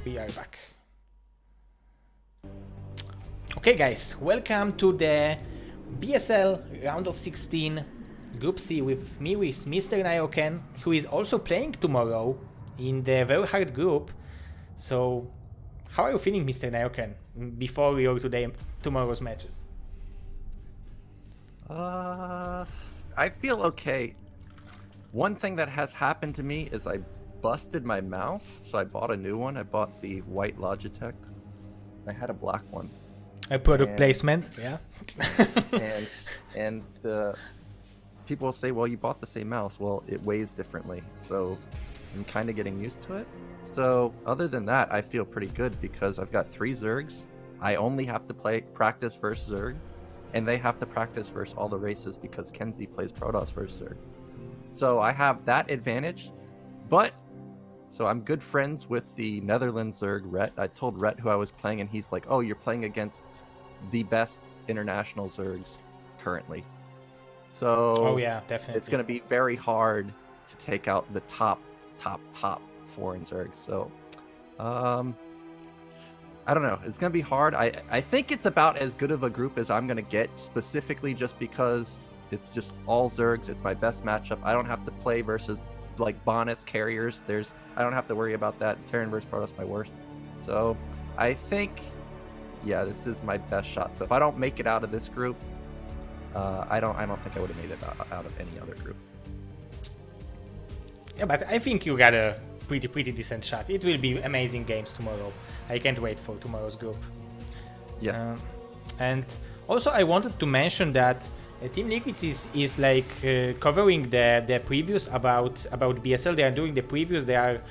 We are back. Okay guys, welcome to the BSL round of 16 Group C with me, with Mr. Naugrim, who is also playing tomorrow in the very hard group. So, how are you feeling, Mr. Naugrim, before we go to tomorrow's matches? I feel okay. One thing that has happened to me is I busted my mouse, so I bought a new one. I bought the white Logitech. I had a black one. A product placement, yeah. and the people will say, well, you bought the same mouse. Well, it weighs differently, so I'm kind of getting used to it. So other than that, I feel pretty good because I've got 3 Zergs. I only have to practice first Zerg, and they have to practice first all the races because Kenzie plays Protoss first Zerg. So I have that advantage, but so I'm good friends with the Netherlands Zerg, Rhett. I told Rhett who I was playing, and he's like, oh, you're playing against the best international Zergs currently. So oh yeah, definitely. It's going to be very hard to take out the top foreign Zergs. So I don't know. It's going to be hard. I think it's about as good of a group as I'm going to get, specifically just because it's just all Zergs. It's my best matchup. I don't have to play versus like bonus carriers. I don't have to worry about that. Terran versus Protoss my worst. So I think, yeah, this is my best shot. So if I don't make it out of this group, I don't think I would have made it out of any other group. Yeah, but I think you got a pretty decent shot. It will be amazing games tomorrow. I can't wait for tomorrow's group. Yeah. And also I wanted to mention that Team Liquid is like covering the previews about BSL. They are doing the previews. They are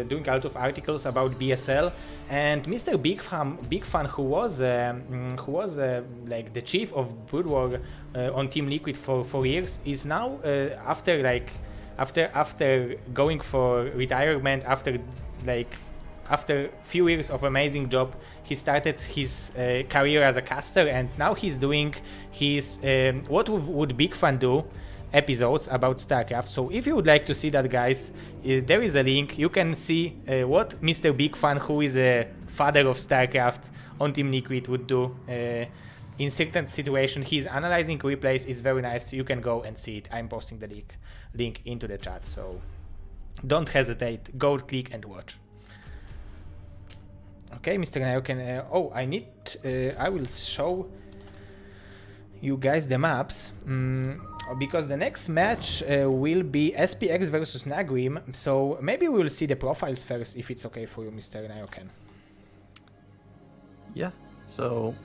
doing a lot of articles about BSL. And Mr. Big Fan, who was like the chief of Brood War on Team Liquid for 4 years, is now after going for retirement, after a few years of amazing job, he started his career as a caster, and now he's doing his what would Big Fan do episodes about StarCraft. So if you would like to see that, guys, there is a link. You can see what Mr. Big Fan, who is a father of StarCraft on Team Liquid, would do in certain situation. He's analyzing replays. It's very nice. You can go and see it. I'm posting the link into the chat, so don't hesitate. Go click and watch. Okay, Mr. Naugrim, I will show you guys the maps, because the next match will be SPX versus Naugrim, so maybe we will see the profiles first, if it's okay for you, Mr. Naugrim. Yeah, so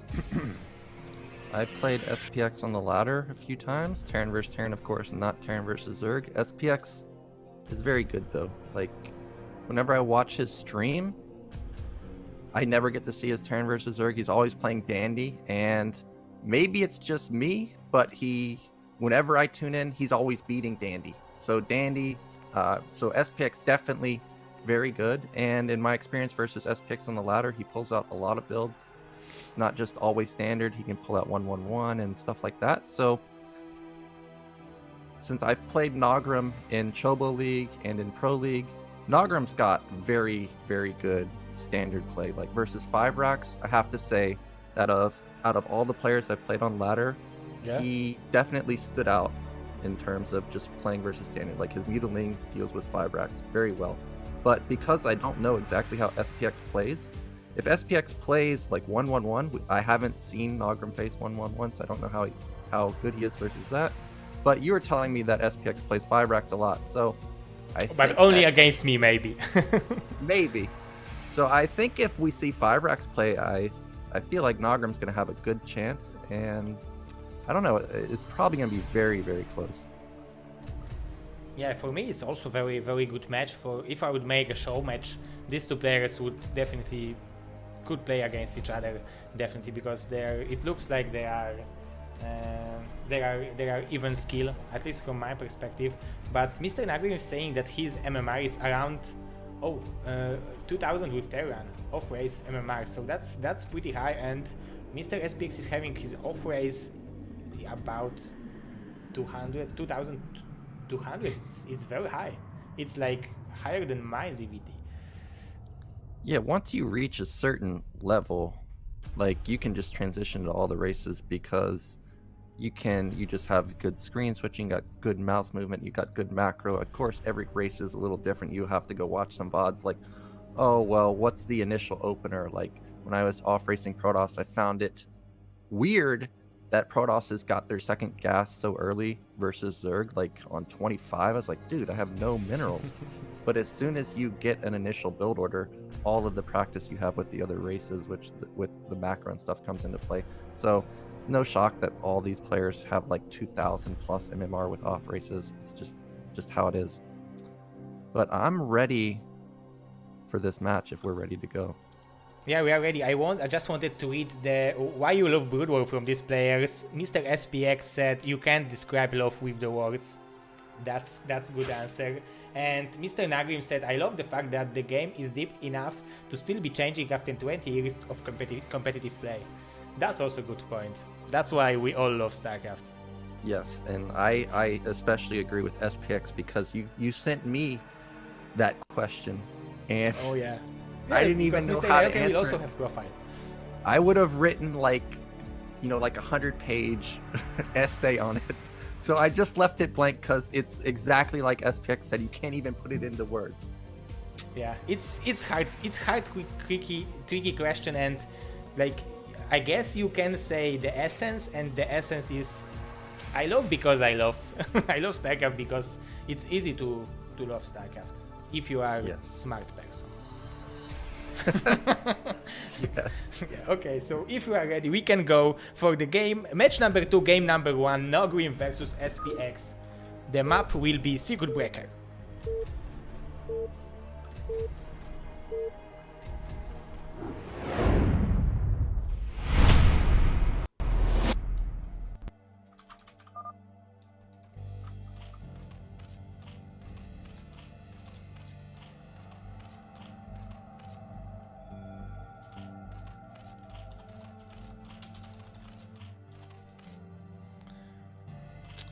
I played SPX on the ladder a few times, Terran versus Terran, of course, not Terran versus Zerg. SPX is very good, though. Like, whenever I watch his stream, I never get to see his Terran versus Zerg. He's always playing Dandy, and maybe it's just me, but whenever I tune in, he's always beating Dandy. So Dandy, so SPX definitely very good, and in my experience versus SPX on the ladder, he pulls out a lot of builds. It's not just always standard. He can pull out 1-1-1 and stuff like that. So since I've played Naugrim in Chobo League and in Pro League, Naugrim's got very, very good standard play. Like versus 5 racks, I have to say that out of all the players I've played on ladder, he definitely stood out in terms of just playing versus standard. Like his mutiling deals with 5 racks very well. But because I don't know exactly how SPX plays, if SPX plays like 1-1-1, I haven't seen Naugrim face 1-1-1, so I don't know how good he is versus that. But you were telling me that SPX plays 5 racks a lot, so but only against me, maybe. Maybe. So I think if we see 5 racks play, I feel like Naugrim's going to have a good chance, and I don't know, it's probably going to be very, very close. Yeah, for me it's also very, very good match. For if I would make a show match, these 2 players could play against each other, definitely, because it looks like they are even skill, at least from my perspective. But Mr. Naugrim is saying that his MMR is around 2000 with Terran off-race MMR, so that's pretty high, and Mr. SPX is having his off-race about 2200. It's very high. It's like higher than my ZVT. Yeah, once you reach a certain level, like you can just transition to all the races because you just have good screen switching, got good mouse movement, you got good macro. Of course, every race is a little different. You have to go watch some VODs like, oh, well, what's the initial opener? Like when I was off racing Protoss, I found it weird that Protoss has got their second gas so early versus Zerg, like on 25. I was like, dude, I have no minerals. But as soon as you get an initial build order, all of the practice you have with the other races, with the macro and stuff comes into play. So no shock that all these players have like 2,000 plus MMR with off races. It's just how it is. But I'm ready for this match if we're ready to go. Yeah, we are ready. I just wanted to read the why you love Brood War from these players. Mr. SPX said you can't describe love with the words. That's good answer. And Mr. Naugrim said, I love the fact that the game is deep enough to still be changing after 20 years of competitive play. That's also a good point. That's why we all love StarCraft. Yes, and I especially agree with SPX because you sent me that question, and oh yeah, I didn't even know how to answer. Will also have profile. I would have written like a 100-page essay on it. So I just left it blank because it's exactly like SPX said. You can't even put it into words. Yeah, it's hard. It's hard, tricky question, and like I guess you can say the essence, and the essence is I love because I love I love StarCraft because it's easy to love StarCraft if you are a smart person. Yes. Yeah, okay, so if you are ready, we can go for the game. Match number 2, game number 1, Naugrim versus SPX. The map will be Circuit Breaker.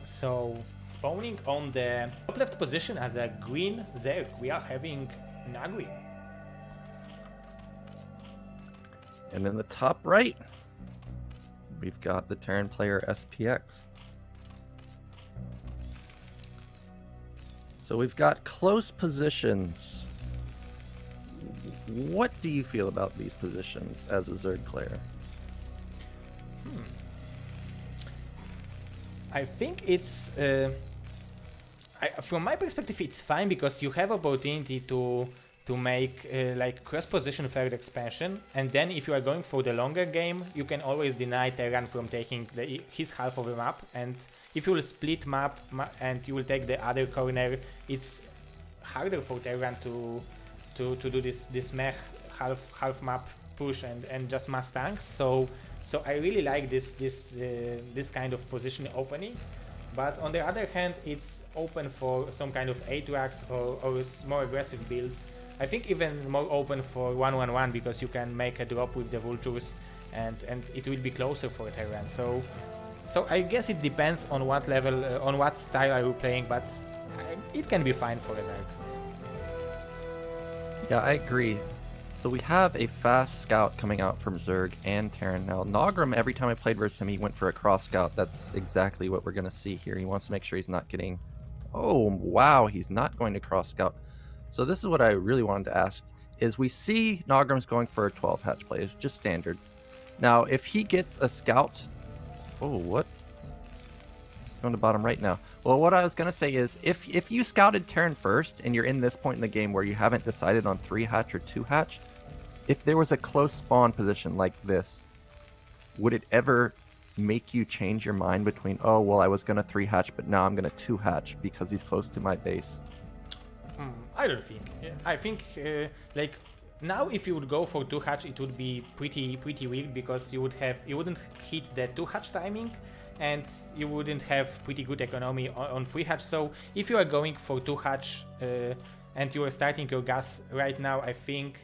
So, spawning on the top left position as a green Zerg, we are having Naugrim. And in the top right, we've got the Terran player SPX. So we've got close positions. What do you feel about these positions as a Zerg player? I think it's from my perspective it's fine because you have opportunity to make like cross position third expansion, and then if you are going for the longer game you can always deny Terran from taking his half of the map, and if you will split map and you will take the other corner, it's harder for Terran to do this mech half map push and just mass tanks. So I really like this kind of position opening, but on the other hand, it's open for some kind of Aatrox or more aggressive builds. I think even more open for 1-1-1 because you can make a drop with the Vultures and it will be closer for Terran. So I guess it depends on what level, on what style are you playing, but it can be fine for a Zerg. Yeah, I agree. So we have a fast scout coming out from Zerg and Terran now. Naugrim, every time I played versus him, he went for a cross scout. That's exactly what we're going to see here. He wants to make sure he's not getting... Oh, wow, he's not going to cross scout. So this is what I really wanted to ask, is we see Naugrim's going for a 12 hatch play. It's just standard. Now, if he gets a scout... Oh, what? Going to bottom right now. Well, what I was going to say is, if you scouted Terran first, and you're in this point in the game where you haven't decided on 3 hatch or 2 hatch, if there was a close spawn position like this, would it ever make you change your mind between, oh, well, I was going to 3 hatch, but now I'm going to 2 hatch because he's close to my base? I don't think. I think, like, now if you would go for 2 hatch, it would be pretty weird because you wouldn't hit the 2 hatch timing, and you wouldn't have pretty good economy on 3 hatch. So if you are going for 2 hatch and you are starting your gas right now, I think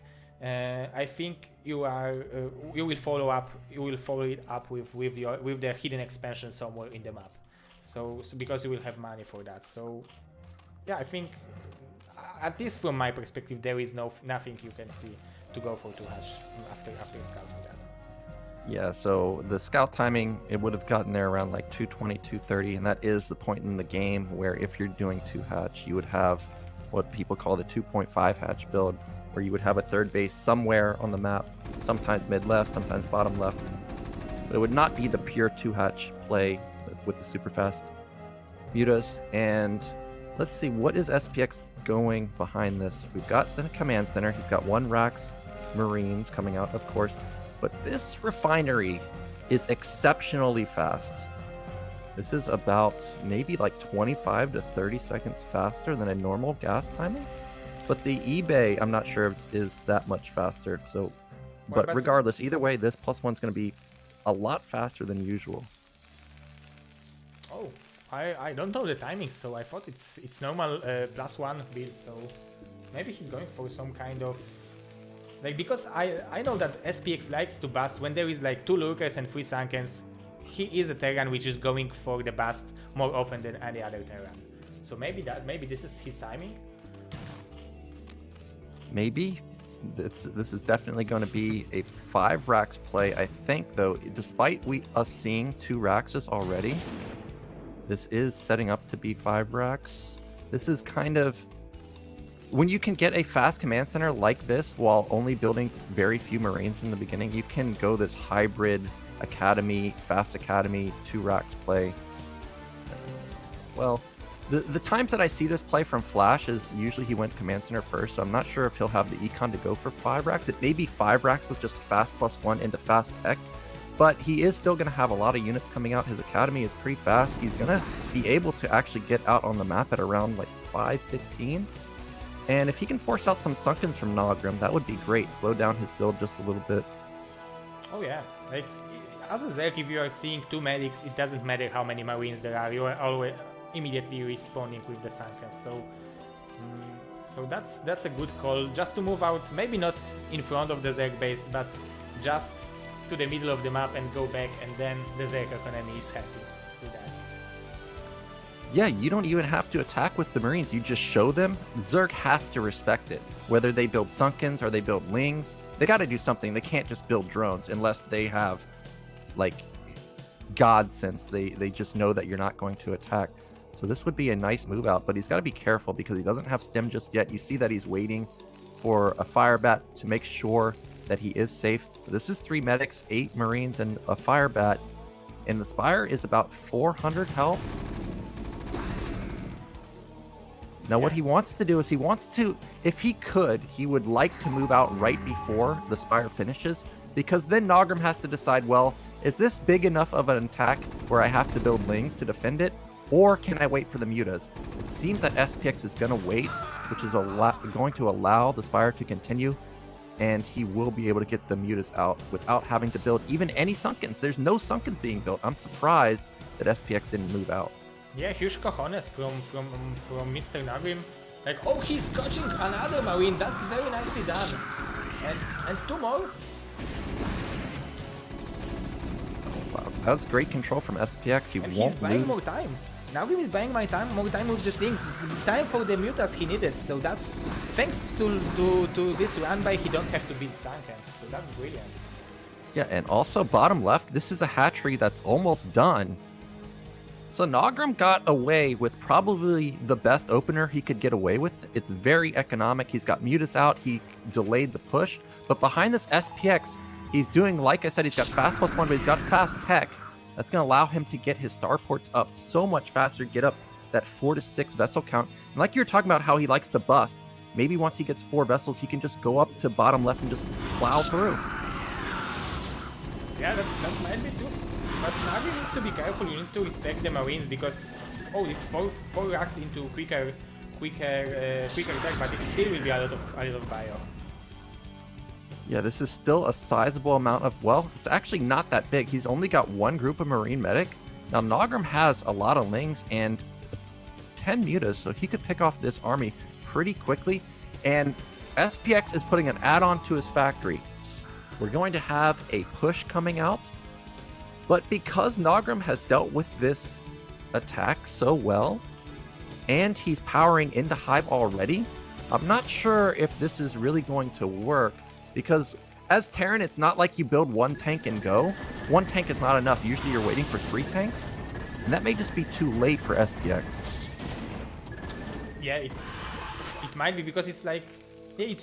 you will follow it up with the hidden expansion somewhere in the map. So because you will have money for that. So yeah, I think at least from my perspective there is nothing you can see to go for 2 hatch after scouting that. Yeah, so the scout timing, it would have gotten there around like 220, 230, and that is the point in the game where if you're doing 2 hatch, you would have what people call the 2.5 hatch build, where you would have a third base somewhere on the map, sometimes mid left, sometimes bottom left. But it would not be the pure 2 hatch play with the super fast mutas. And let's see, what is SPX going behind this? We've got the command center. He's got 1 Rax Marines coming out, of course. But this refinery is exceptionally fast. This is about maybe like 25 to 30 seconds faster than a normal gas timing. But the eBay, I'm not sure if is that much faster. So, but regardless, either way, this +1 is going to be a lot faster than usual. Oh, I don't know the timing, so I thought it's normal +1 build. So maybe he's going for some kind of like, because I know that SPX likes to bust when there is like 2 lurkers and 3 Sunkens. He is a Terran which is going for the bust more often than any other Terran. So maybe this is his timing. Maybe. This is definitely going to be a 5 Rax play. I think, though, despite us seeing 2 Raxes already, this is setting up to be 5 Rax. This is kind of... When you can get a fast command center like this while only building very few Marines in the beginning, you can go this hybrid academy, fast academy, 2 Rax play. Well, the times that I see this play from Flash is usually he went command center first, so I'm not sure if he'll have the econ to go for 5 Rax. It may be 5 Rax with just fast +1 into fast tech, but he is still going to have a lot of units coming out. His academy is pretty fast. He's going to be able to actually get out on the map at around like 5:15. And if he can force out some Sunkens from Naugrim, that would be great. Slow down his build just a little bit. Oh yeah, like as a Zerg, if you are seeing 2 medics, it doesn't matter how many Marines there are. You are always immediately responding with the Sunkens. So that's a good call. Just to move out, maybe not in front of the Zerg base, but just to the middle of the map and go back, and then the Zerg economy is happy with that. Yeah, you don't even have to attack with the Marines. You just show them. Zerg has to respect it. Whether they build Sunkens or they build Lings, they got to do something. They can't just build drones unless they have, like, God sense. They just know that you're not going to attack. So this would be a nice move out, but he's got to be careful because he doesn't have stem just yet. You see that he's waiting for a fire bat to make sure that he is safe. This is 3 medics, 8 Marines, and a fire bat. And the Spire is about 400 health. Now, what he wants to do is if he could, he would like to move out right before the Spire finishes, because then Naugrim has to decide, well, is this big enough of an attack where I have to build Lings to defend it, or can I wait for the mutas? It seems that SPX is going to wait, which is going to allow the Spire to continue, and he will be able to get the mutas out without having to build even any Sunkens. There's no Sunkens being built. I'm surprised that SPX didn't move out. Yeah, huge cojones from Mr. Naugrim. Like, oh, he's scotching another Marine. That's very nicely done. And 2 more. Wow, that's great control from SPX. He and won't he's buying lose. more time. Naugrim is buying more time with the things. Time for the mutas he needed. So that's thanks to this run by. He don't have to build Sunkens. So that's brilliant. Yeah, and also bottom left, this is a hatchery that's almost done. So Naugrim got away with probably the best opener he could get away with. It's very economic. He's got mutas out. He delayed the push. But behind this SPX, he's doing, like I said, he's got fast +1, but he's got fast tech. That's going to allow him to get his starports up so much faster, get up that 4 to 6 vessel count. And like you were talking about how he likes to bust, maybe once he gets 4 vessels, he can just go up to bottom left and just plow through. Yeah, that might be too. But Naugrim needs to be careful. You need to respect the Marines because, oh, it's 4 racks into quicker attack, but it still will be a lot of bio. Yeah, this is still a sizable amount of, well, it's actually not that big. He's only got 1 group of Marine Medic. Now, Naugrim has a lot of Lings and 10 mutas, so he could pick off this army pretty quickly. And SPX is putting an add-on to his factory. We're going to have a push coming out. But because Naugrim has dealt with this attack so well, and he's powering into Hive already, I'm not sure if this is really going to work. Because as Terran, it's not like you build one tank and go. One tank is not enough. Usually you're waiting for 3 tanks. And that may just be too late for SPX. Yeah, it might be because it's like... Yeah,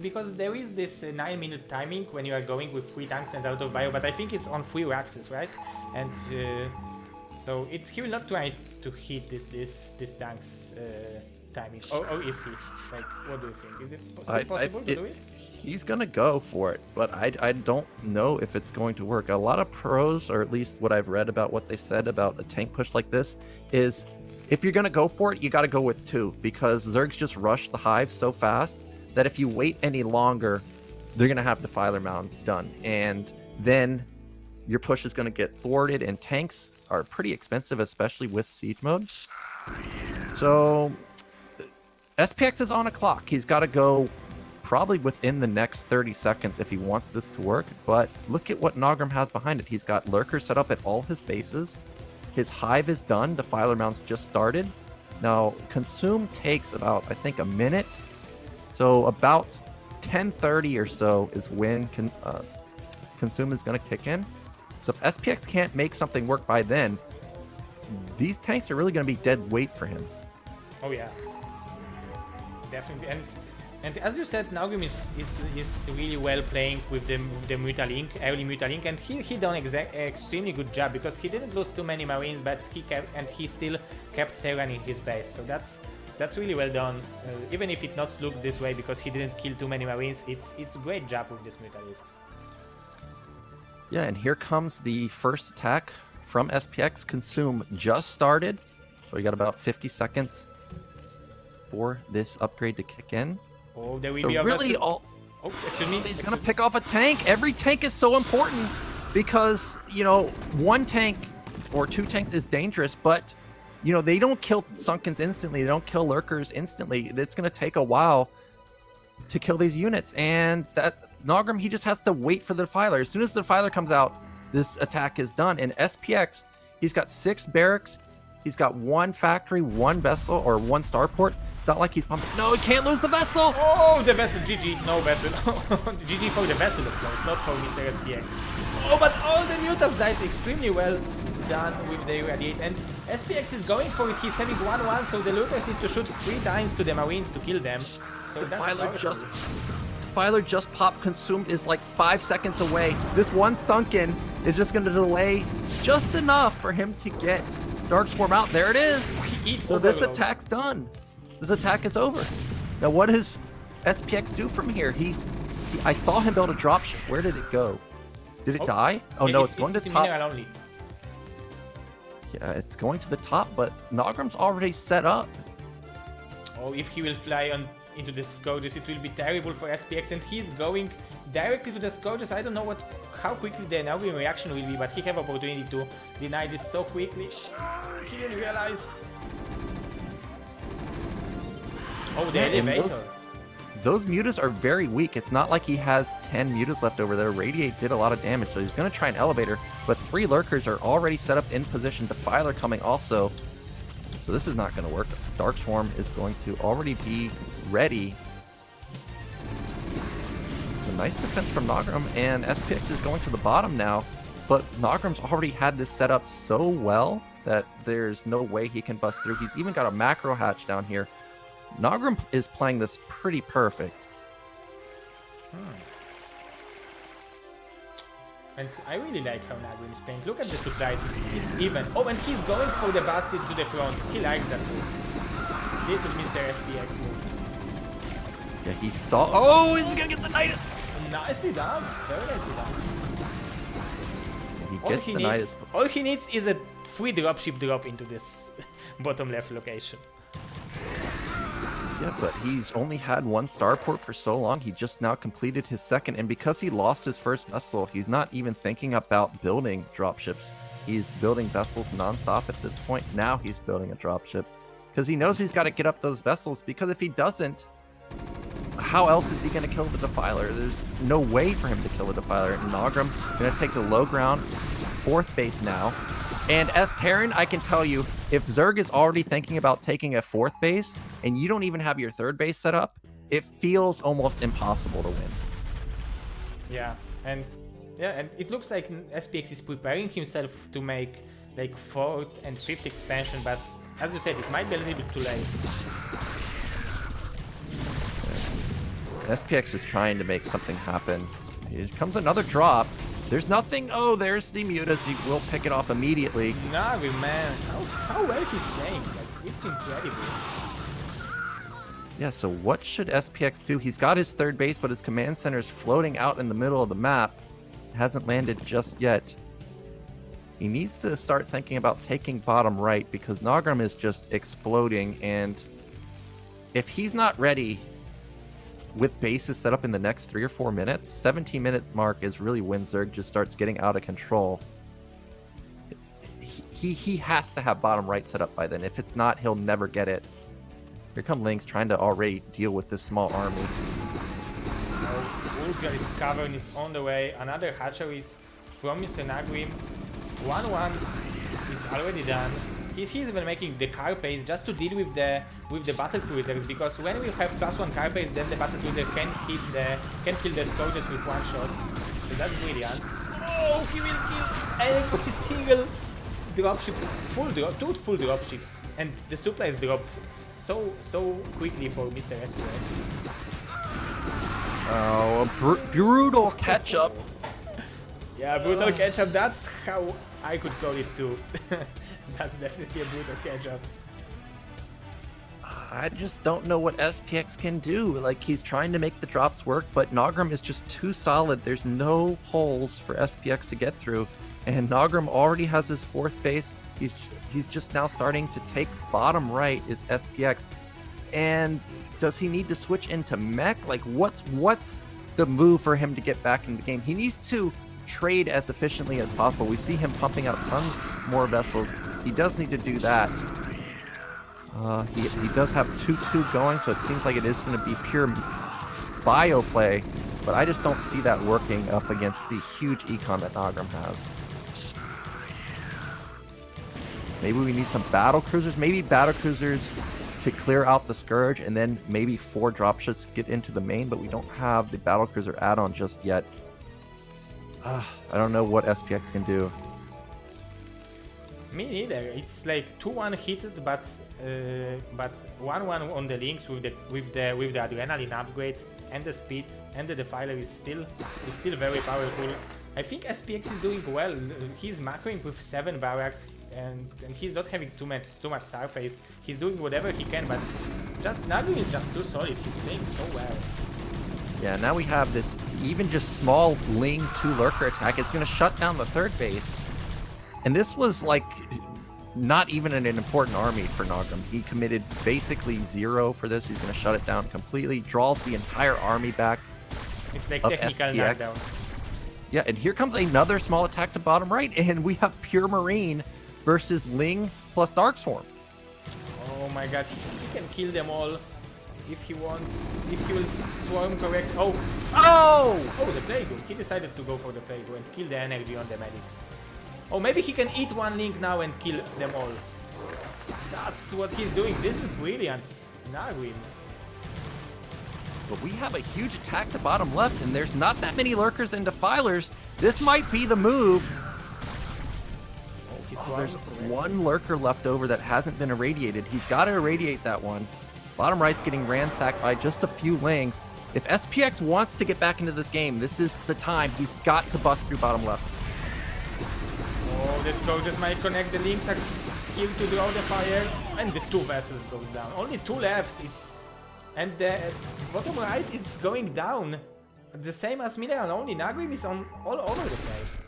because there is this 9-minute timing when you are going with 3 tanks and out of bio, but I think it's on 3 axes, right? And so he will not try to hit this tank's timing. Or is he? Like, what do you think? Is it still possible to do it? He's gonna go for it, but I don't know if it's going to work. A lot of pros, or at least what I've read about what they said about a tank push like this, is if you're gonna go for it, you gotta go with 2, because Zergs just rush the hive so fast that if you wait any longer, they're going to have Defiler Mound done. And then your push is going to get thwarted, and tanks are pretty expensive, especially with siege mode. So SPX is on a clock. He's got to go probably within the next 30 seconds if he wants this to work. But look at what Naugrim has behind it. He's got lurkers set up at all his bases. His hive is done. Defiler Mound's just started. Now, Consume takes about, I think, a minute. So about 10:30 or so is when Consume is going to kick in. So if SPX can't make something work by then, these tanks are really going to be dead weight for him. Oh yeah, definitely. And as you said, Naugrim is really well playing with the Mutalink, early Mutalink, and he done extremely good job because he didn't lose too many Marines, but he still kept Terran in his base. So that's really well done, even if it not looked this way because he didn't kill too many Marines. It's a great job with these Mutalisks. Yeah, and here comes the first attack from SPX. Consume just started, so we got about 50 seconds for this upgrade to kick in. Oh, there will so be a really Oh, excuse me. He's gonna pick off a tank. Every tank is so important because, you know, 1 tank or 2 tanks is dangerous, but you know, they don't kill Sunkens instantly. They don't kill Lurkers instantly. It's going to take a while to kill these units. And that Naugrim, he just has to wait for the Defiler. As soon as the Defiler comes out, this attack is done. And SPX, he's got 6 barracks. He's got 1 factory, 1 vessel, or 1 starport. It's not like he's pumping. No, he can't lose the vessel. Oh, the vessel. GG. No vessel. GG for the vessel, of course, not for Mr. SPX. Oh, but all the mutas died extremely well done with the irradiate, and SPX is going for it. He's having 1-1, so the Lurkers need to shoot 3 times to the Marines to kill them. So Defiler just popped. Consumed is like 5 seconds away. This one Sunken is just going to delay just enough for him to get Dark Swarm out. There it is. So this attack's done. This attack is over. Now what does SPX do from here? I saw him build a dropship. Where did it go? Did it die? Oh no, it's going to top. Only. Yeah, it's going to the top, but Naugrim's already set up. Oh, if he will fly into the Scourges, it will be terrible for SPX, and he's going directly to the Scourges. I don't know how quickly the Naugrim reaction will be, but he have opportunity to deny this so quickly. He didn't realize. Oh, the elevator. Those mutas are very weak. It's not like he has 10 mutas left over there. Radiate did a lot of damage, so he's going to try an elevator, but 3 lurkers are already set up in position. Defiler coming also. So this is not going to work. Dark Swarm is going to already be ready. A nice defense from Naugrim, and SPX is going to the bottom now, but Naugrim's already had this set up so well that there's no way he can bust through. He's even got a macro hatch down here. Naugrim is playing this pretty perfect. And I really like how Naugrim is playing. Look at the supplies, it's even. Oh, and he's going for the bastard to the front. He likes that move. This is Mr. SPX move. Yeah, he saw. Oh, he's gonna get the Nidus! Nicely done. Very nicely done. Yeah, he gets the Nidus. All he needs is a free dropship drop into this bottom left location. Yeah, but he's only had 1 starport for so long. He just now completed his 2nd, and because he lost his first vessel, he's not even thinking about building dropships. He's building vessels nonstop at this point. Now he's building a dropship because he knows he's got to get up those vessels, because if he doesn't, how else is he going to kill the Defiler? There's no way for him to kill the Defiler. And Naugrim going to take the low ground, 4th base now. And as Terran, I can tell you, if Zerg is already thinking about taking a 4th base, and you don't even have your 3rd base set up, it feels almost impossible to win. Yeah, and it looks like SPX is preparing himself to make like 4th and 5th expansion, but as you said, it might be a little bit too late. SPX is trying to make something happen. Here comes another drop. There's nothing. Oh, there's the mutas. He will pick it off immediately. Naugrim, man, how well he's playing. Like, it's incredible. Yeah, so what should SPX do? He's got his 3rd base, but his command center is floating out in the middle of the map. Hasn't landed just yet. He needs to start thinking about taking bottom right because Naugrim is just exploding, and if he's not ready with bases set up in the next 3 or 4 minutes, 17 minutes mark is really when Zerg just starts getting out of control. He has to have bottom right set up by then. If it's not, he'll never get it. Here come Lynx trying to already deal with this small army. Ultra is covering, is on the way. Another hatchery is from Mr. Naugrim. 1-1 is already done. He's even making the car pace just to deal with the battle cruisers, because when we have +1 car pace, then the battle cruiser can kill the scourges with 1 shot. So that's brilliant. Oh, he will kill every single dropship, two full dropships, and the supplies dropped so quickly for Mr. SPX. Oh, a brutal catch-up. Yeah, brutal catch-up. That's how I could call it too. That's definitely a brutal catch-up. I just don't know what SPX can do. Like, he's trying to make the drops work, but Naugrim is just too solid. There's no holes for SPX to get through. And Naugrim already has his 4th base. He's just now starting to take bottom right is SPX. And does he need to switch into mech? Like, what's the move for him to get back in the game? He needs to trade as efficiently as possible. We see him pumping out tons more vessels. He does need to do that. He does have 2-2 going, so it seems like it is going to be pure bio play, but I just don't see that working up against the huge econ that Naugrim has. Maybe we need some battle cruisers. Maybe battle cruisers to clear out the Scourge, and then maybe 4 dropships get into the main, but we don't have the battle cruiser add-on just yet. I don't know what SPX can do. Me neither. It's like 2-1 hit, but 1-1 on the links with the adrenaline upgrade, and the speed, and the defiler is still very powerful. I think SPX is doing well. He's macroing with 7 barracks, and he's not having too much surface. He's doing whatever he can, but Naugrim is just too solid. He's playing so well. Yeah, now we have this even just small Ling 2 lurker attack. It's going to shut down the 3rd base. And this was like not even an important army for Naugrim. He committed basically 0 for this. He's going to shut it down completely, draws the entire army back. It's like technical knockdown. Yeah, and here comes another small attack to bottom right, and we have Pure Marine versus Ling plus Darkswarm. Oh my god, he can kill them all if he wants, if he will swarm correct. Oh, the Plague. He decided to go for the Plague and kill the energy on the medics. Oh, maybe he can eat 1 link now and kill them all. That's what he's doing. This is brilliant. Naugrim. But we have a huge attack to bottom left, and there's not that many lurkers and defilers. This might be the move. There's 1 lurker left over that hasn't been irradiated. He's got to irradiate that one. Bottom right's getting ransacked by just a few lings. If SPX wants to get back into this game, this is the time. He's got to bust through bottom left. Oh, the Scourges might connect. The links are killed to draw the fire, and the 2 vessels goes down. Only 2 left. And the bottom right is going down. The same as Mineral, only Naugrim is all over the place.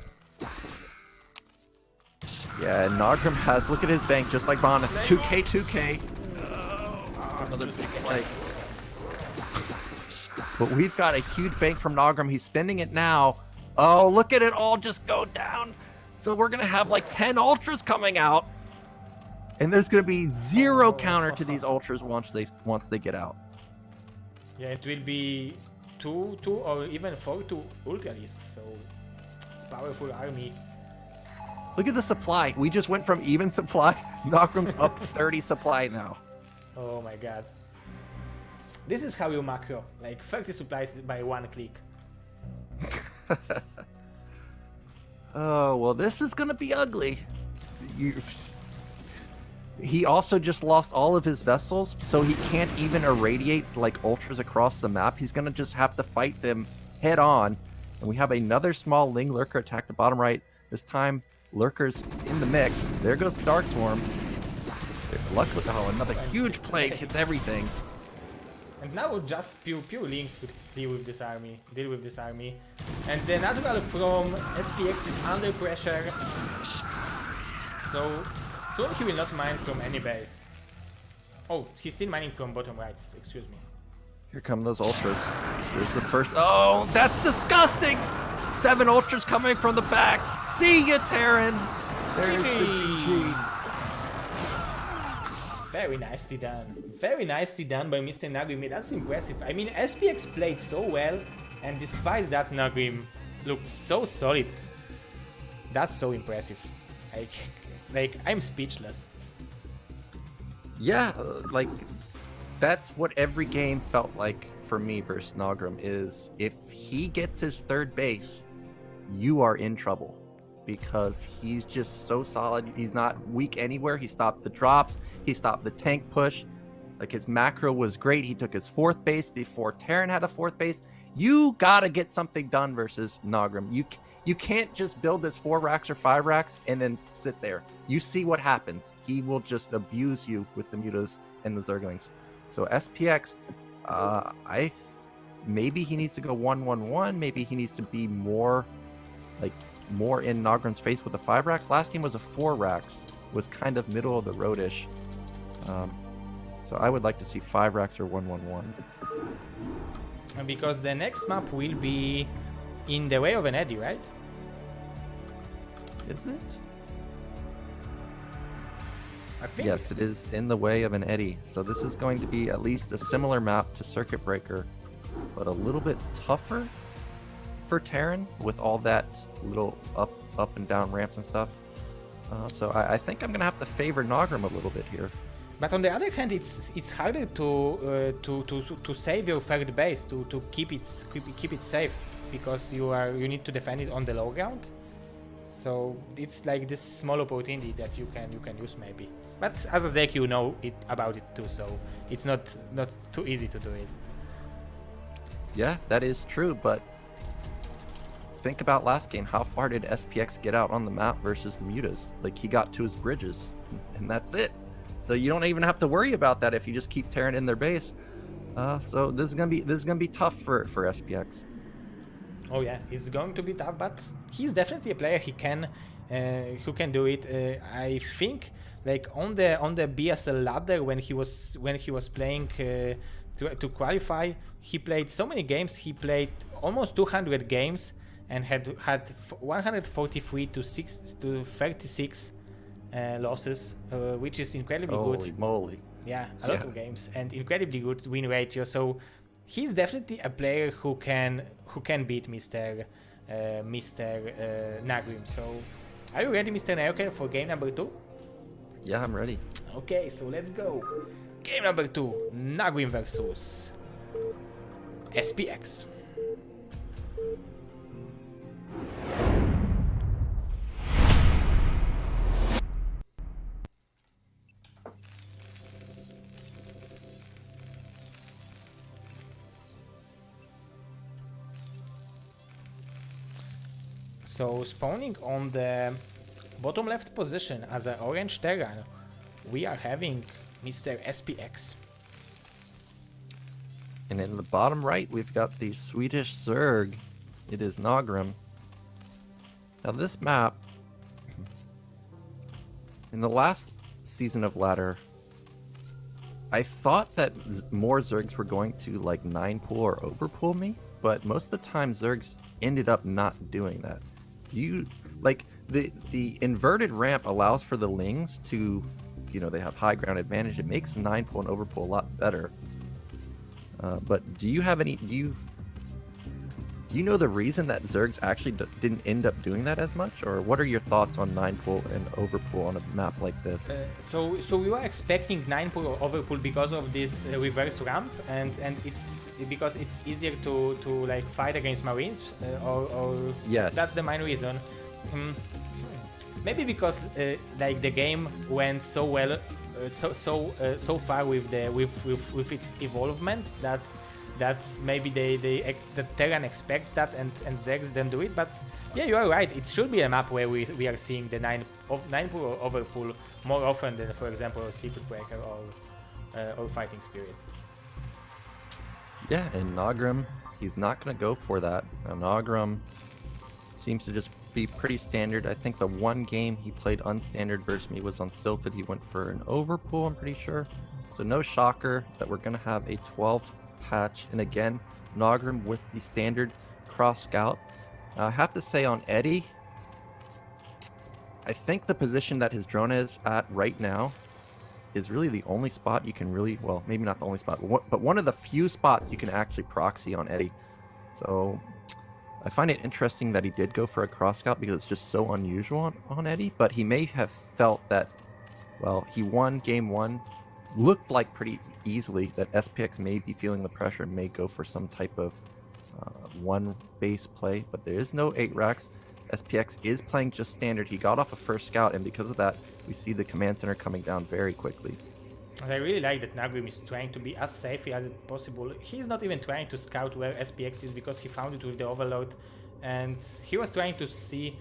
Yeah, and Naugrim has, look at his bank, just like Bonnet. 2k. Another big play. But we've got a huge bank from Naugrim. He's spending it now. Oh, look at it all just go down. So we're going to have like 10 ultras coming out. And there's going to be 0 counter to these ultras once they get out. Yeah, it will be 2 or even 4 to Ultralisks, so it's a powerful army. Look at the supply. We just went from even supply. Naugrim's up 30 supply now. Oh my god. This is how you macro, like 30 supplies by 1 click. Oh, well, this is gonna be ugly. He also just lost all of his vessels, so he can't even irradiate like ultras across the map. He's gonna just have to fight them head on. And we have another small Ling Lurker attack the bottom right. This time, Lurker's in the mix. There goes Dark Swarm. Luckily, oh, another huge plague hits everything. And now just pure links could deal with this army. And the natural from SPX is under pressure. So soon he will not mine from any base. Oh, he's still mining from bottom right, excuse me. Here come those ultras. There's the first. Oh, that's disgusting! 7 ultras coming from the back. See ya, Terran. There's the GG. Very nicely done. Very nicely done by Mr. Naugrim. That's impressive. I mean, SPX played so well, and despite that, Naugrim looked so solid. That's so impressive. Like I'm speechless. Yeah, like that's what every game felt like for me versus Naugrim is if he gets his 3rd base, you are in trouble. Because he's just so solid. He's not weak anywhere. He stopped the drops. He stopped the tank push. Like his macro was great. He took his 4th base before Terran had a 4th base. You gotta get something done versus Naugrim. You can't just build this 4 racks or 5 racks and then sit there. You see what happens. He will just abuse you with the mutas and the Zerglings. So SPX, maybe he needs to go 1-1-1. Maybe he needs to be more in Naugrim's face with the 5 racks. Last game was a 4 racks. Was kind of middle of the roadish. So I would like to see 5 racks or 1-1-1. Because the next map will be in the way of an eddy, right? Is it? I think. Yes, it is in the way of an eddy. So this is going to be at least a similar map to Circuit Breaker, but a little bit tougher for Terran with all that little up and down ramps and stuff. So I think I'm gonna have to favor Naugrim a little bit here. But on the other hand, it's harder to save your 3rd base, to keep it safe, because you need to defend it on the low ground. So it's like this small opportunity that you can use maybe. But as a Zek, you know about it too, so it's not too easy to do it. Yeah, that is true, but think about last game. How far did SPX get out on the map versus the mutas? Like he got to his bridges, and that's it. So you don't even have to worry about that if you just keep Terran in their base. So this is gonna be tough for SPX. Oh yeah, it's going to be tough, but he's definitely a player who can do it. I think like on the BSL ladder when he was playing to qualify, he played so many games. He played almost 200 games and had 143 to 36 losses, which is incredibly good. Holy moly! Yeah, a lot of games and incredibly good win ratio. So he's definitely a player who can beat Mr. Naugrim. So are you ready, Mr. Naugrim, for game number 2? Yeah, I'm ready. Okay, so let's go. Game number 2, Naugrim versus SPX. So spawning on the bottom left position as an orange Terran, we are having Mr. SPX. And in the bottom right, we've got the Swedish Zerg. It is Naugrim. Now this map, in the last season of Ladder, I thought that more Zergs were going to like 9-pool or overpool me, but most of the time Zergs ended up not doing that. You like the inverted ramp allows for the Lings to, they have high ground advantage. It makes 9-pool and overpool a lot better. But do you Do you know the reason that Zergs actually didn't end up doing that as much? Or what are your thoughts on 9-pool and overpool on a map like this? So we were expecting 9-pool or overpool because of this reverse ramp, and it's because it's easier to like fight against Marines, or yes, that's the main reason. Maybe because like the game went so well, so far with its evolvement that's maybe the Terran expects that, and Zergs then do it. But yeah, you are right. It should be a map where we are seeing the 9-pool or overpool more often than, for example, a Secret Breaker or Fighting Spirit. Yeah, and Naugrim, he's not going to go for that. Now, Naugrim seems to just be pretty standard. I think the one game he played unstandard versus me was on Sylphid. He went for an overpool, I'm pretty sure. So no shocker that we're going to have a 12 patch, and again Naugrim with the standard cross scout. I have to say on Eddie, I think the position that his drone is at right now is really the only spot you can really, well, maybe not the only spot, but one of the few spots you can actually proxy on Eddie. So I find it interesting that he did go for a cross scout because it's just so unusual on Eddie, but he may have felt that, well, he won game 1, looked like pretty easily that SPX may be feeling the pressure and may go for some type of one base play, but there is no 8 racks. SPX is playing just standard. He got off a first scout, and because of that, we see the command center coming down very quickly. And I really like that Naugrim is trying to be as safe as it possible. He's not even trying to scout where SPX is because he found it with the Overload, and he was trying to see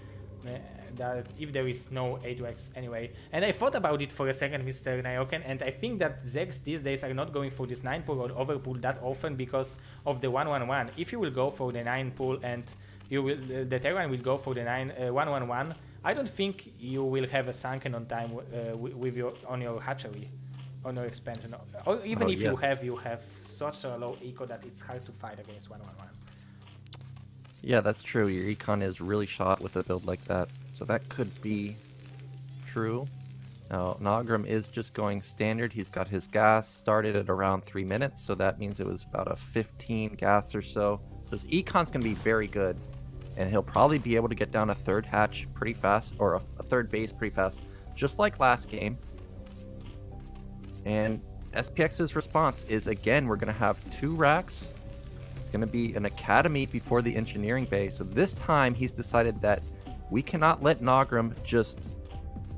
that if there is no 8 racks anyway. And I thought about it for a second, Mr. Naoken, and I think that Zergs these days are not going for this 9-pool or overpool that often because of the 1-1-1. If you will go for the 9-pool and you will, the Terran will go for the 1-1-1, I don't think you will have a sunken on time with your hatchery, on your expansion, or even if you have such a low eco that it's hard to fight against 1-1-1. Yeah, that's true. Your econ is really shot with a build like that. So that could be true. Now, Naugrim is just going standard. He's got his gas started at around 3 minutes, so that means it was about a 15 gas or so. So his econ's going to be very good, and he'll probably be able to get down a third hatch pretty fast, or a third base pretty fast, just like last game. And SPX's response is, again, we're going to have 2 racks. It's going to be an academy before the engineering bay. So this time he's decided that we cannot let Naugrim just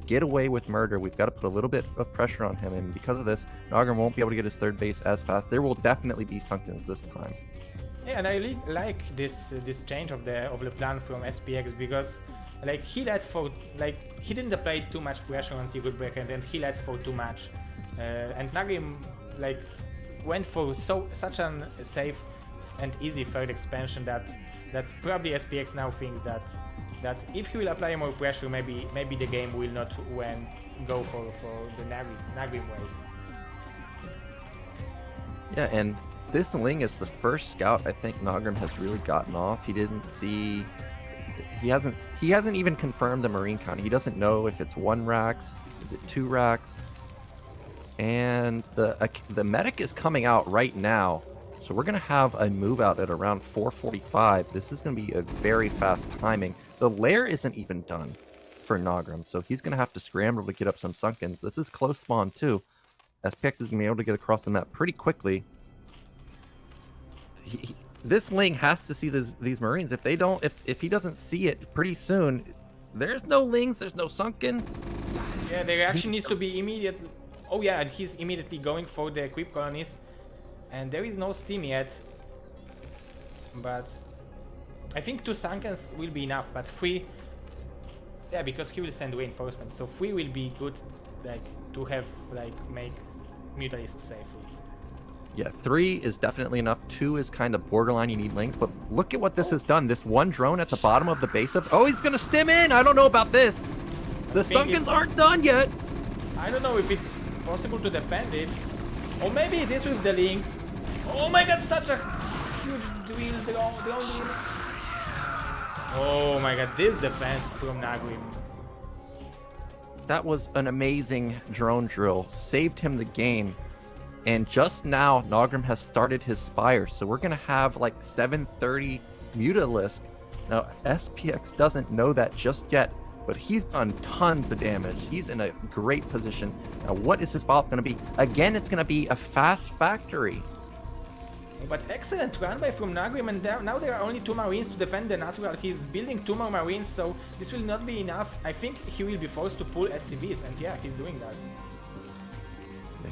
get away with murder. We've got to put a little bit of pressure on him, and because of this, Naugrim won't be able to get his third base as fast. There will definitely be sunkens this time. Yeah, and I really like this change of the plan from SPX, because like he didn't apply too much pressure on Secret Breaker, and then he let for too much, and Naugrim like went for such a safe and easy third expansion that probably SPX now thinks that if he will apply more pressure, maybe the game will not go for the Naugrim ways. Yeah, and this Ling is the first scout I think Naugrim has really gotten off. He hasn't even confirmed the Marine count. He doesn't know if it's 1 racks, is it 2 racks, and the medic is coming out right now. So we're going to have a move out at around 4:45. This is going to be a very fast timing. The lair isn't even done for Naugrim, so he's going to have to scramble to get up some sunkens. This is close spawn too. SPX is going to be able to get across the map pretty quickly. This Ling has to see these Marines. If he doesn't see it pretty soon, there's no Lings, there's no sunken. Yeah, the reaction needs to be immediate. Oh yeah, and he's immediately going for the creep colonies. And there is no steam yet, but I think 2 sunkens will be enough, but 3, yeah, because he will send reinforcements, so 3 will be good, like, to have, like, make Mutalisks safely. Yeah, 3 is definitely enough. 2 is kind of borderline, you need Lings, but look at what this has done. This one drone at the bottom of the base of... Oh, he's gonna stim in! I don't know about this! The sunkens aren't done yet! I don't know if it's possible to defend it. Or maybe it is with the Lings. Oh my god, such a huge drone. Oh my god, this defense from Naugrim. That was an amazing drone drill. Saved him the game. And just now, Naugrim has started his Spire, so we're going to have like 730 Mutalisk. Now, SPX doesn't know that just yet, but he's done tons of damage. He's in a great position. Now, what is his follow-up going to be? Again, it's going to be a fast factory. But excellent run by from Naugrim, and now there are only 2 Marines to defend the natural. He's building 2 more Marines, so this will not be enough. I think he will be forced to pull SCVs, and yeah, he's doing that.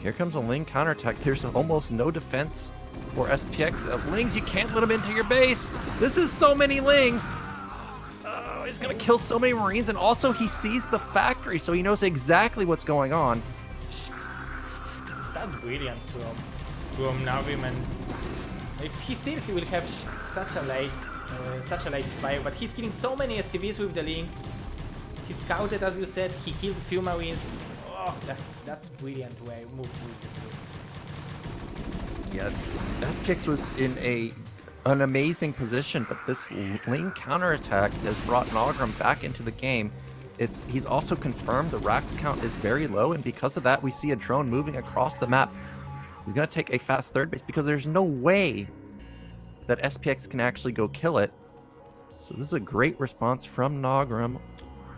Here comes a Ling counterattack. There's almost no defense for SPX. Lings, you can't let them into your base. This is so many Lings. Oh, he's going to kill so many Marines, and also he sees the factory, so he knows exactly what's going on. That's brilliant from Naugrim, and he will have such a late Spire, but he's killing so many STVs with the Lings. He scouted, as you said, he killed few Marines. Oh, that's brilliant way move with this Lings. Yeah, SPX was in an amazing position, but this Ling counterattack has brought Naugrim back into the game. He's also confirmed the Rax count is very low, and because of that, we see a drone moving across the map. He's going to take a fast third base because there's no way that SPX can actually go kill it. So this is a great response from Naugrim.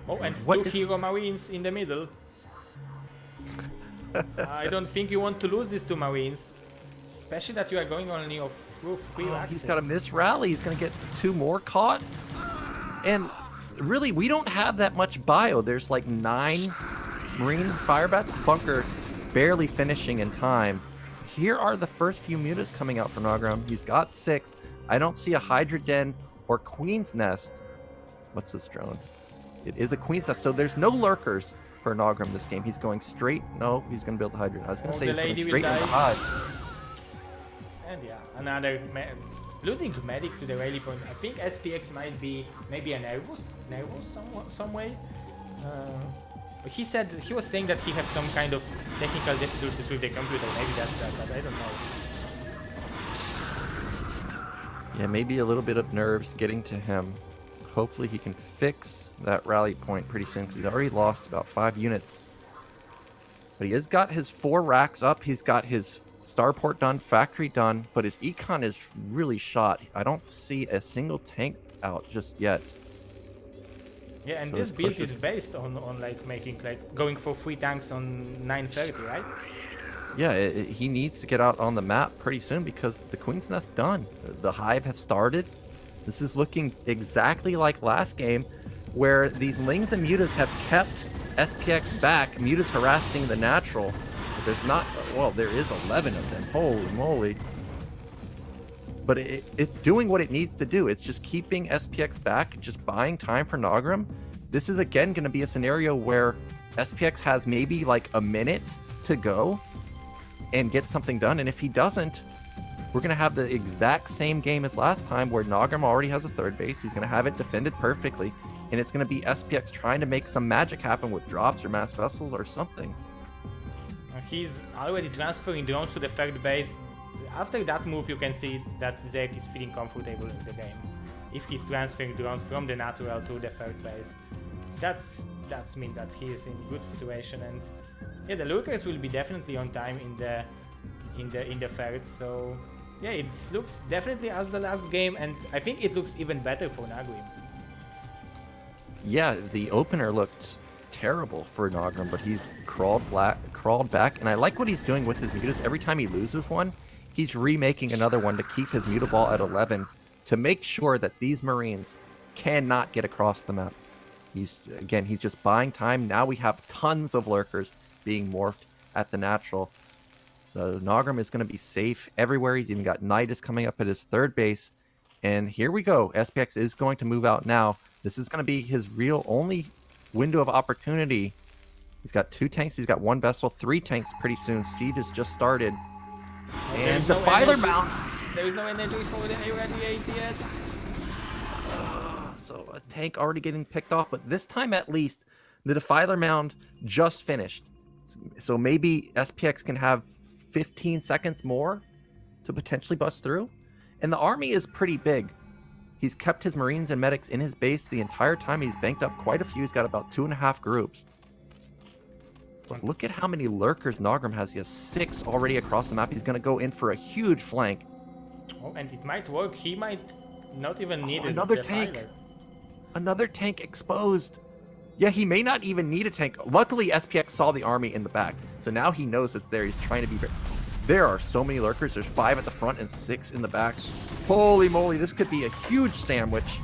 Oh, and 2 Hero Marines in the middle. I don't think you want to lose these 2 Marines. Especially that you are going only off roof 3 Raxes. He's got a miss rally. He's going to get 2 more caught. And really, we don't have that much bio. There's like 9 Marine Firebats. Bunker barely finishing in time. Here are the first few mutas coming out for Naugrim. He's got 6. I don't see a Hydra Den or Queen's Nest. What's this drone? It is a Queen's Nest, so there's no lurkers for Naugrim this game. He's going straight. No, he's going to build the Hydra. I was going to say he's going straight into Hive. And yeah, another losing medic to the rally point. I think SPX might be maybe a nervous some way. He said he was saying that he had some kind of technical difficulties with the computer. Maybe that's that, but I don't know. Yeah, maybe a little bit of nerves getting to him. Hopefully he can fix that rally point pretty soon, because he's already lost about 5 units. But he has got his 4 racks up. He's got his starport done, factory done, but his econ is really shot. I don't see a single tank out just yet. Yeah, and so this build is based on like making like going for 3 tanks on 930, right? Yeah, he needs to get out on the map pretty soon because the Queen's Nest done. The Hive has started. This is looking exactly like last game, where these Lings and Mutas have kept SPX back. Mutas harassing the natural. But there's not, well, there is 11 of them. Holy moly. But it's doing what it needs to do. It's just keeping SPX back, just buying time for Naugrim. This is again going to be a scenario where SPX has maybe like a minute to go and get something done. And if he doesn't, we're going to have the exact same game as last time, where Naugrim already has a third base. He's going to have it defended perfectly. And it's going to be SPX trying to make some magic happen with drops or mass vessels or something. He's already transferring drones to the third base. After that move, you can see that Zek is feeling comfortable in the game. If he's transferring drones from the natural to the third base, that's mean that he is in good situation. And yeah, the lurkers will be definitely on time in the third. So yeah, it looks definitely as the last game, and I think it looks even better for Naugrim. Yeah, the opener looked terrible for Naugrim, but he's crawled back, and I like what he's doing with his mutas. Every time he loses one, he's remaking another one to keep his muta ball at 11 to make sure that these Marines cannot get across the map. He's just buying time. Now we have tons of lurkers being morphed at the natural. So Naugrim is going to be safe everywhere. He's even got Nidus coming up at his third base. And here we go. SPX is going to move out now. This is going to be his real only window of opportunity. He's got 2 tanks. He's got 1 vessel, 3 tanks pretty soon. Siege has just started. And the Defiler Mount. There is no energy for the irradiate yet. So a tank already getting picked off, but this time at least the Defiler Mound just finished. So maybe SPX can have 15 seconds more to potentially bust through. And the army is pretty big. He's kept his Marines and medics in his base the entire time. He's banked up quite a few. He's got about 2.5 groups. But look at how many lurkers Naugrim has. He has 6 already across the map. He's going to go in for a huge flank. Oh, and it might work. He might not even need another tank. Another tank exposed. Yeah, he may not even need a tank. Luckily, SPX saw the army in the back. So now he knows it's there. He's trying to be very... There are so many lurkers. There's 5 at the front and 6 in the back. Holy moly, this could be a huge sandwich.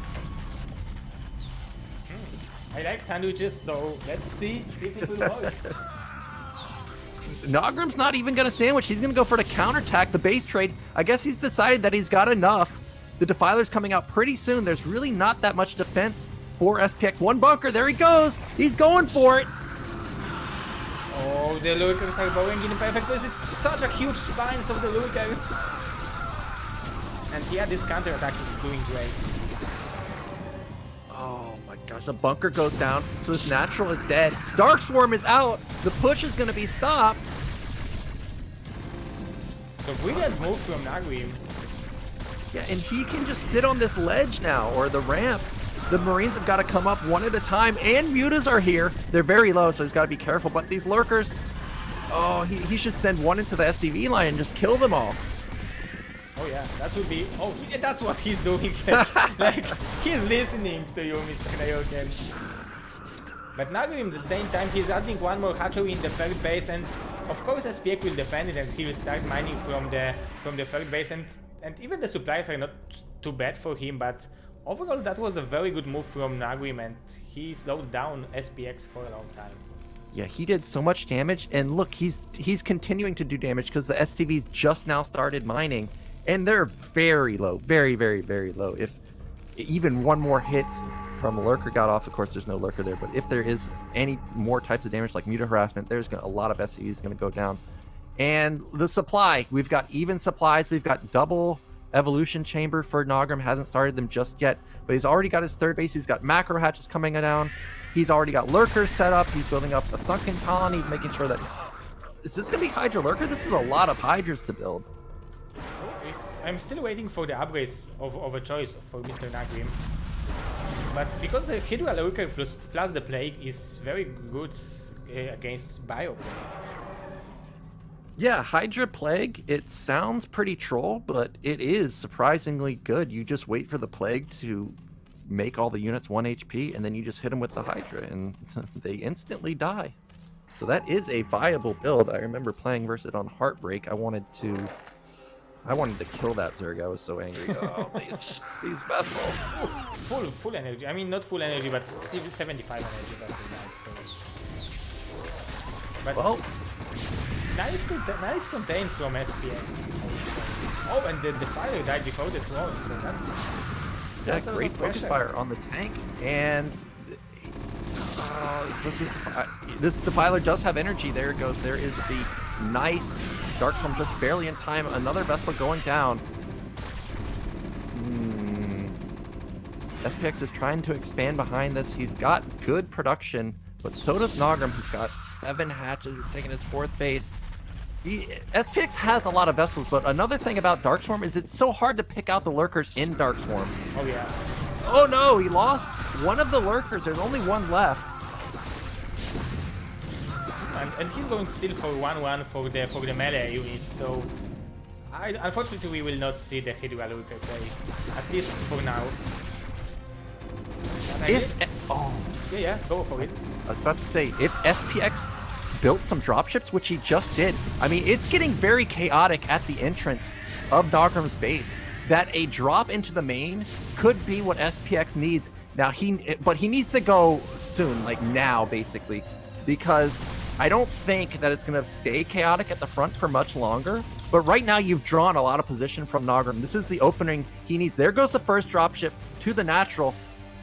I like sandwiches, so let's see if it will work. Naugrim's not even going to sandwich. He's going to go for the counterattack, the base trade. I guess he's decided that he's got enough. The Defiler's coming out pretty soon. There's really not that much defense for SPX. One bunker, there he goes. He's going for it. Oh, the lurkers are going in perfect place. It's such a huge spines of the lurkers. And yeah, this counterattack is doing great. Oh my gosh, the bunker goes down, so this natural is dead. Dark Swarm is out. The push is going to be stopped. So brilliant move from Naugrim. Yeah, and he can just sit on this ledge now, or the ramp. The Marines have got to come up one at a time, and mutas are here. They're very low, so he's got to be careful. But these lurkers, oh, he should send one into the SCV line and just kill them all. Oh yeah, that would be... Oh, that's what he's doing. Like, he's listening to you, Mr. Nayoken. But Naugrim, at the same time, he's adding one more hatchery in the third base, and of course SPX will defend it, and he will start mining from the third base, and even the supplies are not too bad for him, but overall that was a very good move from Naugrim, and he slowed down SPX for a long time. Yeah, he did so much damage, and look, he's continuing to do damage because the SCVs just now started mining, and they're very low, very, very, very low. If even one more hit from a lurker got off, of course there's no lurker there, but if there is any more types of damage like muta harassment, there's a lot of SCVs going to go down. And the supply, we've got even supplies, we've got double evolution chamber for Naugrim, hasn't started them just yet, but he's already got his third base, he's got macro hatches coming down, he's already got lurkers set up, he's building up a sunken colony, he's making sure that... Is this going to be Hydra lurker? This is a lot of Hydras to build. I'm still waiting for the upgrades of a choice for Mr. Naugrim. But because the Hydra lurker plus the plague is very good against bio. Yeah, Hydra Plague, it sounds pretty troll, but it is surprisingly good. You just wait for the Plague to make all the units 1 HP, and then you just hit them with the Hydra, and they instantly die. So that is a viable build. I remember playing versus it on Heartbreak. I wanted to kill that Zerg. I was so angry. Oh, these vessels. Full energy. I mean, not full energy, but 75 energy vessels. So. But well, nice contain from SPX. Oh, and the fire died before the swarm, so that's great focus fire on the tank, and this Defiler does have energy. There it goes. There is the nice Dark Swarm just barely in time. Another vessel going down. SPX is trying to expand behind this. He's got good production, but so does Naugrim. He's got 7 hatches. He's taking his 4th base. SPX has a lot of vessels, but another thing about Dark Swarm is it's so hard to pick out the lurkers in Dark Swarm. Oh yeah. Oh no, he lost one of the lurkers. There's only one left. And he's going still for 1-1 for the melee unit, so unfortunately we will not see the Hydra lurker play, at least for now. Yeah, go for it. I was about to say, if SPX built some dropships, which he just did, I mean, it's getting very chaotic at the entrance of Naugrim's base, that a drop into the main could be what SPX needs. Now, but he needs to go soon, like now, basically, because I don't think that it's going to stay chaotic at the front for much longer. But right now, you've drawn a lot of position from Naugrim. This is the opening he needs. There goes the first dropship to the natural,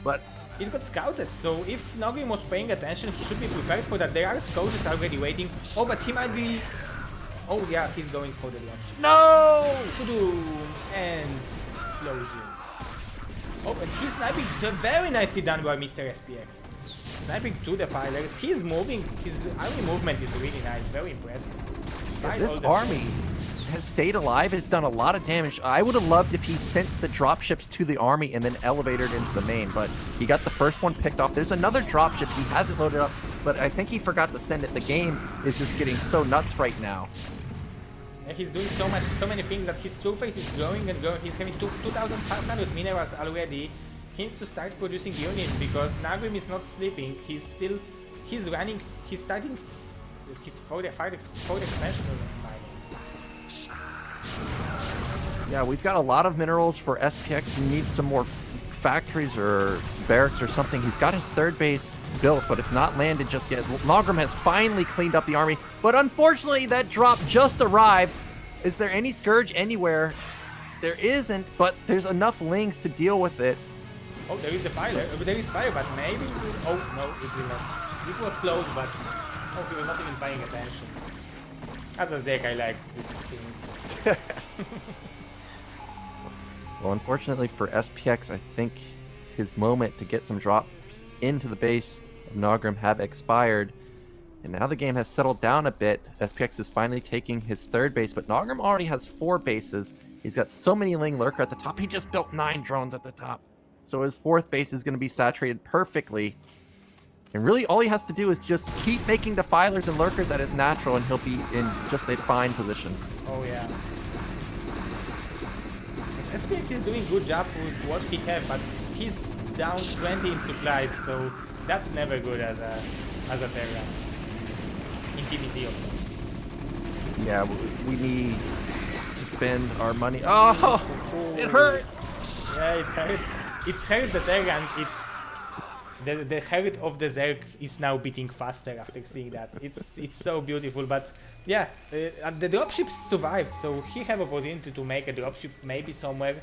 but it got scouted, so if Naugrim was paying attention, he should be prepared for that. There are scouts already waiting. Oh, but he might be... Oh yeah, he's going for the launch. No! And explosion. Oh, and he's sniping very nicely done by Mr. SPX. Sniping to the Defilers. He's moving, his army movement is really nice, very impressive. Yeah, this army has stayed alive. It's done a lot of damage. I would have loved if he sent the dropships to the army and then elevated into the main, but he got the first one picked off. There's another dropship. He has it loaded up. but I think he forgot to send it. The game is just getting so nuts right now. And he's doing so many things that his surface is growing and growing. He's having 2,500 minerals already. He needs to start producing units because Naugrim is not sleeping. He's starting his fourth expansion of mining. Yeah, we've got a lot of minerals for SPX. He needs some more factories or barracks or something. He's got his third base built, but it's not landed just yet. Naugrim has finally cleaned up the army, but unfortunately that drop just arrived. Is there any Scourge anywhere? There isn't, but there's enough Lings to deal with it. Oh, there is the fire. There is fire, but maybe... Oh, no, it will not. It was close, but... Oh, he was not even paying attention. As a deck, I like these scenes. Well, unfortunately for SPX, I think his moment to get some drops into the base of Naugrim have expired. And now the game has settled down a bit. SPX is finally taking his third base, but Naugrim already has 4 bases. He's got so many Ling Lurker at the top. He just built 9 drones at the top. So his 4th base is going to be saturated perfectly. And really all he has to do is just keep making Defilers and Lurkers at his natural, and he'll be in just a fine position. Oh, yeah. SPX is doing good job with what he has, but he's down 20 in supplies, so that's never good as a Terran. In TBC, of course. Yeah, we need to spend our money. Oh, it hurts! Yeah, it hurts. It's hurt the Terran. It's the heart of the Zerg is now beating faster after seeing that. It's so beautiful, but yeah, the dropship survived, so he have opportunity to make a dropship maybe somewhere.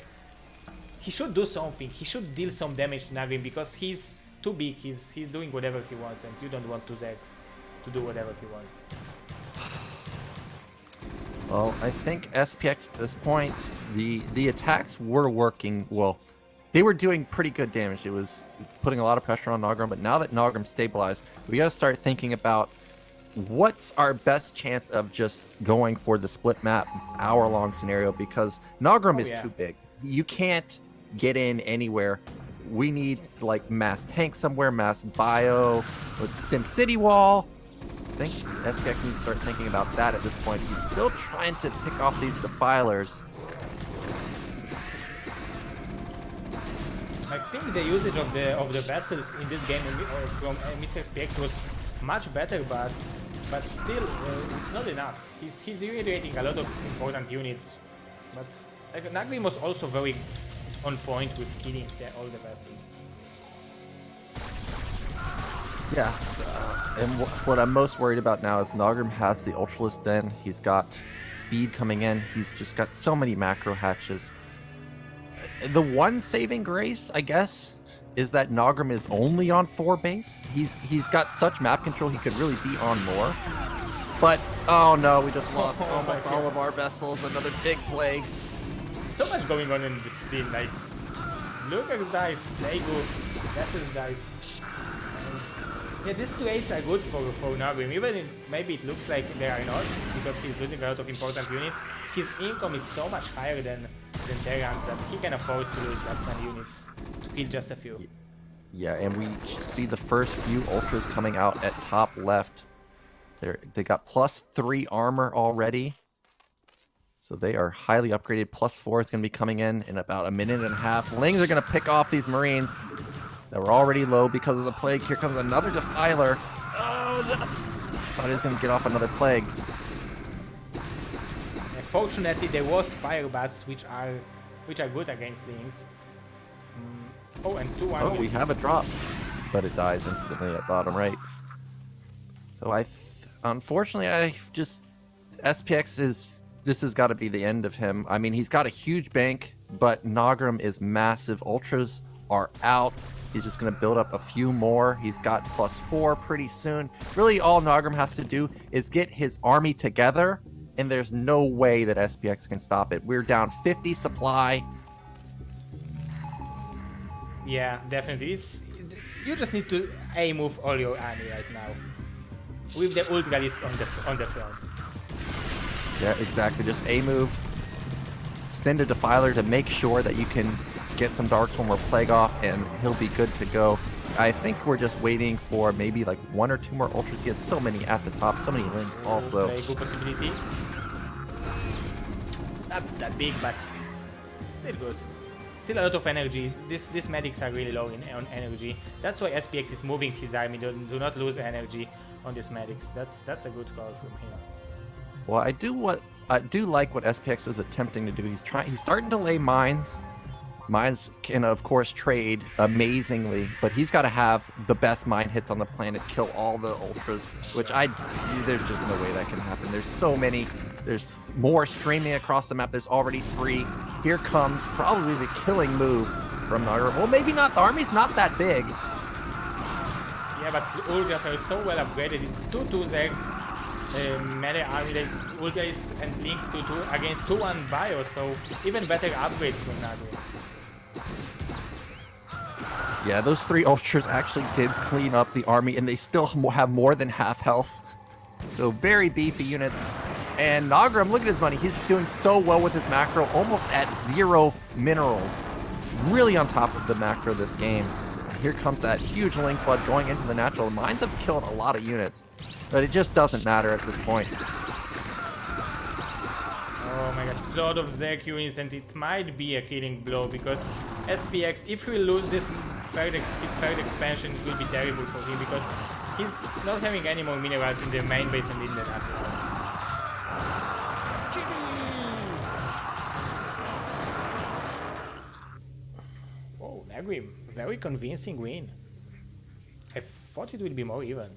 He should do something. He should deal some damage to Naugrim because he's too big. He's doing whatever he wants, and you don't want to Zerg to do whatever he wants. Well, I think SPX at this point, the attacks were working well. They were doing pretty good damage. It was putting a lot of pressure on Naugrim, but now that Naugrim stabilized, we got to start thinking about what's our best chance of just going for the split map hour-long scenario, because Naugrim is too big. You can't get in anywhere. We need like mass tank somewhere, mass bio, with SimCity wall. I think SPX needs to start thinking about that at this point. He's still trying to pick off these Defilers. I think the usage of the vessels in this game from Mr. SPX was much better, but still it's not enough. He's irradiating a lot of important units, but Naugrim was also very on point with killing all the vessels. Yeah, and what I'm most worried about now is Naugrim has the Ultralisk Den. He's got speed coming in. He's just got so many macro hatches. The one saving grace, I guess, is that Naugrim is only on 4 base. He's got such map control, he could really be on more. But, oh no, we just lost almost all of our vessels. Another big plague. So much going on in this scene, like, Lurkers dies, Plague, vessels dies. Yeah, these 2 8s are good for Naugrim, even if maybe it looks like they are not, because he's losing a lot of important units. His income is so much higher than Terrans that he can afford to lose that many units to kill just a few. Yeah, and we see the first few Ultras coming out at top left. They got +3 armor already. So they are highly upgraded. +4 is going to be coming in about a minute and a half. Lings are going to pick off these Marines that were already low because of the plague. Here comes another Defiler. Oh, thought he was going to get off another plague. Fortunately, there was fire bats, which are good against Lings. Oh, and 2 Oh, we have a drop, but it dies instantly at bottom right. So unfortunately, SPX this has got to be the end of him. I mean, he's got a huge bank, but Naugrim is massive. Ultras are out. He's just going to build up a few more. He's got +4 pretty soon. Really, all Naugrim has to do is get his army together, and there's no way that SPX can stop it. We're down 50 supply. Yeah, definitely. You just need to A-move all your army right now, with the Ultralisk on the front. Yeah, exactly. Just A-move. Send a Defiler to make sure that you can get some Darkstorm or Plague off, and he'll be good to go. I think we're just waiting for maybe like 1 or 2 more ultras. He has so many at the top, so many links also. Very good possibility. Not that big, but still good. Still a lot of energy. These medics are really low on energy. That's why SPX is moving his army. Do not lose energy on these medics. That's a good call from him. Well, I do like what SPX is attempting to do. He's starting to lay mines. Mines can of course trade amazingly, but he's got to have the best mine hits on the planet, kill all the ultras, which there's just no way that can happen. There's so many. There's more streaming across the map. There's already 3. Here comes probably the killing move from Naugrim. Well, maybe not. The army's not that big. Yeah, but the ultras are so well upgraded. It's 2-2 Zerg's melee army. That's ultras and links 2-2 against 2-1 bio, so even better upgrades from Naugrim. Yeah, those 3 ultras actually did clean up the army, and they still have more than half health. So very beefy units. And Naugrim, look at his money. He's doing so well with his macro, almost at 0 minerals. Really on top of the macro this game. And here comes that huge link flood going into the natural. Mines have killed a lot of units, but it just doesn't matter at this point. Oh my god, flood of Zerg units, and it might be a killing blow because SPX, if we lose this his third expansion, it will be terrible for him because he's not having any more minerals in the main base and in the natural. Oh, Naugrim, very convincing win. I thought it would be more even.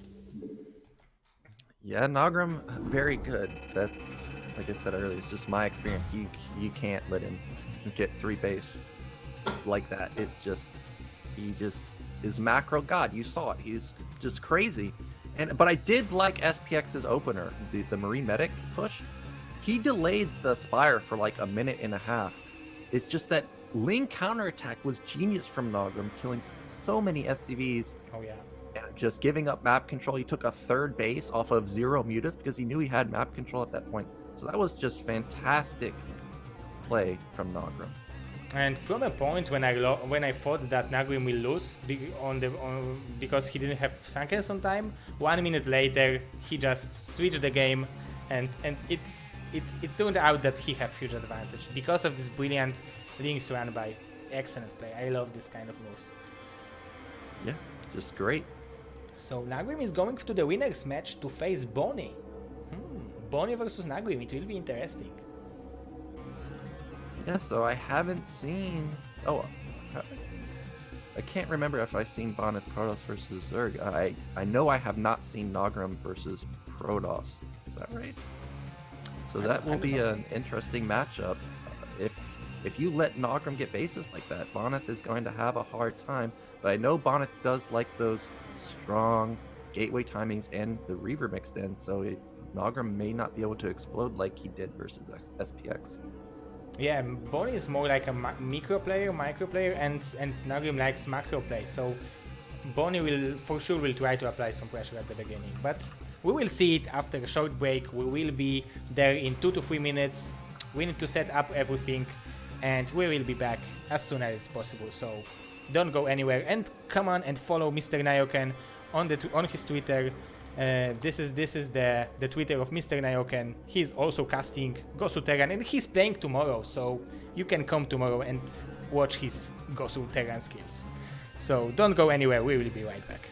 Yeah, Naugrim, very good. That's, like I said earlier, it's just my experience. You can't let him get 3 base like that. He just is macro god. You saw it. He's just crazy. But I did like SPX's opener, the Marine Medic push. He delayed the Spire for like a minute and a half. It's just that Ling counterattack was genius from Naugrim, killing so many SCVs. Oh yeah. And just giving up map control. He took a 3rd base off of 0 mutas because he knew he had map control at that point. So that was just fantastic play from Naugrim. And from a point when I thought that Naugrim will lose because he didn't have Sankers on time, 1 minute later he just switched the game, and it turned out that he had huge advantage because of this brilliant links run by. Excellent play. I love this kind of moves. Yeah, just great. So Naugrim is going to the winners match to face Bonnie. Bonnie versus Naugrim. It will be interesting. Yeah, so I haven't seen... Oh, I can't remember if I've seen Bonnet Protoss versus Zerg. I know I have not seen Naugrim versus Protoss. Is that right? So that will be an interesting matchup. If you let Naugrim get bases like that, Bonnet is going to have a hard time. But I know Bonnet does like those strong gateway timings and the Reaver mixed in, so Naugrim may not be able to explode like he did versus SPX. Yeah, Bonnie is more like a micro player, and Naugrim likes macro play. So Bonnie will try to apply some pressure at the beginning. But we will see it after a short break. We will be there in 2 to 3 minutes. We need to set up everything, and we will be back as soon as possible. So don't go anywhere, and come on and follow Mr. Nayoken on his Twitter. This is the Twitter of Mr. Nayoken. He's also casting Gosu Terran, and he's playing tomorrow, so you can come tomorrow and watch his Gosu Terran skills. So don't go anywhere, we will be right back.